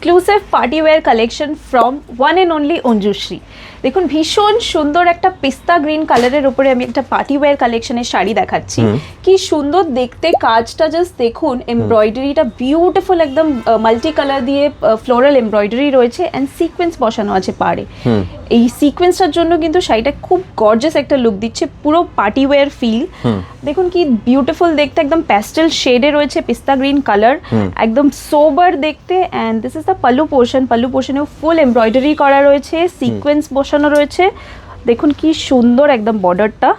Exclusive party wear collection from one and only Anjushree. দেখুন ভীষণ সুন্দর একটা পিস্তা গ্রিন কালারের উপরে আমি একটা পার্টি ওয়্যার কালেকশনের শাড়ি দেখাচ্ছি। কি সুন্দর দেখতে, কাজটা জাস্ট দেখুন, এমব্রয়ডারিটা বিউটিফুল, একদম মাল্টি কালার দিয়ে ফ্লোরাল এমব্রয়ডারি রয়েছে অ্যান্ড সিকোয়েন্স বসানো আছে পাড়ে। এই সিকোয়েন্সটার জন্য কিন্তু শাড়িটা খুব গর্জিয়াস একটা লুক দিচ্ছে, পুরো পার্টি ওয়্যার ফিল। দেখুন কি বিউটিফুল দেখতে, একদম প্যাস্টেল শেডে রয়েছে পিস্তা গ্রিন কালার, একদম সোবার দেখতে। And this is the pallu portion. Pallu পোর্শনেও ফুল এমব্রয়ডারি করা রয়েছে, সিকোয়েন্স বসানো রয়েছে। দেখুন কি সুন্দর একদম বর্ডারটা।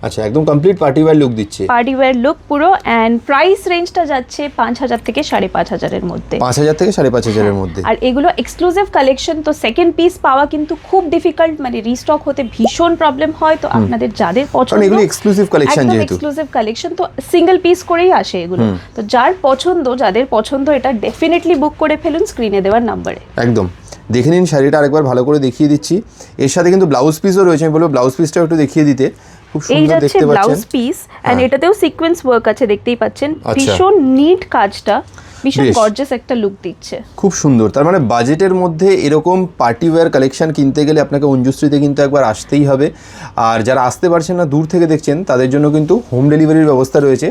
আচ্ছা, একদম কমপ্লিট পার্টি ওয়্যার লুক দিচ্ছে, পার্টি ওয়্যার লুক পুরো। অ্যান্ড প্রাইস রেঞ্জটা যাচ্ছে 5,000 থেকে 5,500 এর মধ্যে। 5,000 থেকে 5,500 এর মধ্যে। আর এগুলো এক্সক্লুসিভ কালেকশন, তো সেকেন্ড পিস পাওয়া কিন্তু খুব ডিফিকাল্ট, মানে রিস্টক হতে ভীষণ প্রবলেম হয়। তো আপনাদের যাদের পছন্দ, এগুলো এক্সক্লুসিভ কালেকশন, একদম যেহেতু এক্সক্লুসিভ কালেকশন, তো সিঙ্গেল পিস করেই আসে এগুলো। তো যার পছন্দ, যাদের পছন্দ, এটা ডেফিনেটলি বুক করে ফেলুন স্ক্রিনে দেওয়ার নাম্বারে। একদম দেখে নিন শাড়িটা, আরেকবার ভালো করে দেখিয়ে দিচ্ছি। এর সাথে কিন্তু ব্লাউজ পিসও রয়েছে, আমি বলবো ব্লাউজ পিসটাও একটু দেখিয়ে দিতে। খুব এই সুন্দর যাচ্ছে দেখতে ব্লাউজ পাচ্ছেন, পিস, এন্ড এটাতেও সিকোয়েন্স ওয়ার্ক আছে, দেখতেই পাচ্ছেন। আচ্ছা। ভীষণ নিট কাজটা, ভীষণ বেশ। গর্জিয়াস একটা লুক দিচ্ছে। খুব সুন্দর। তার মানে বাজেটের মধ্যে এরকম পার্টি ওয়্যার কালেকশন কিনতে গেলে আপনাকে অঞ্জুশ্রীতে কিন্তু একবার আসতেই হবে। আর যারা আসতে পারছেন না, দূর থেকে দেখছেন, তাদের জন্য কিন্তু হোম ডেলিভারির ব্যবস্থা রয়েছে।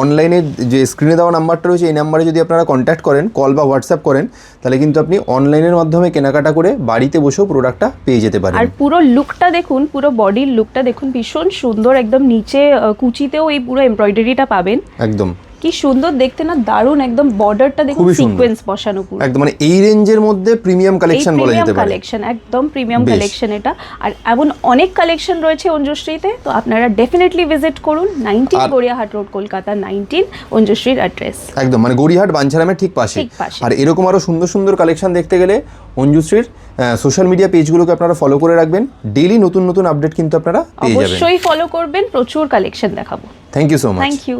অনলাইনে যে স্ক্রিনে দেওয়া নাম্বারটা রয়েছে, এই নাম্বারে যদি আপনারা কন্ট্যাক্ট করেন, কল বা হোয়াটসঅ্যাপ করেন, তাহলে কিন্তু আপনি অনলাইনের মাধ্যমে কেনাকাটা করে বাড়িতে বসেও প্রোডাক্টটা পেয়ে যেতে পারেন। আর পুরো লুকটা দেখুন, পুরো বডির লুকটা দেখুন, ভীষণ সুন্দর। একদম নিচে কুচিতেও এই পুরো এমব্রয়ডারিটা পাবেন। একদম কি সুন্দর দেখতে না, দারুণ। একদম বর্ডারটা দেখুন, সিকোয়েন্স বসানো পুরো। একদম মানে এই রেঞ্জের মধ্যে প্রিমিয়াম কালেকশন বলা যেতে পারে। কালেকশন, একদম প্রিমিয়াম কালেকশন এটা। আর এমন অনেক কালেকশন রয়েছে অঞ্জুশ্রীতে, তো আপনারা ডেফিনেটলি ভিজিট করুন। 19 গড়িয়াহাট রোড, কলকাতা 19, অঞ্জুশ্রীর অ্যাড্রেস। একদম মানে গড়িয়াহাট বাঞ্ছারামের ঠিক পাশে। আর এরকম আরো সুন্দর সুন্দর কালেকশন দেখতে গেলে অঞ্জুশ্রীর সোশ্যাল মিডিয়া পেজগুলোকে আপনারা ফলো করে রাখবেন। ডেইলি নতুন নতুন আপডেট কিন্তু আপনারা পেয়ে যাবেন। অবশ্যই ফলো করবেন, প্রচুর কালেকশন দেখাবো। Thank you so much. Thank you.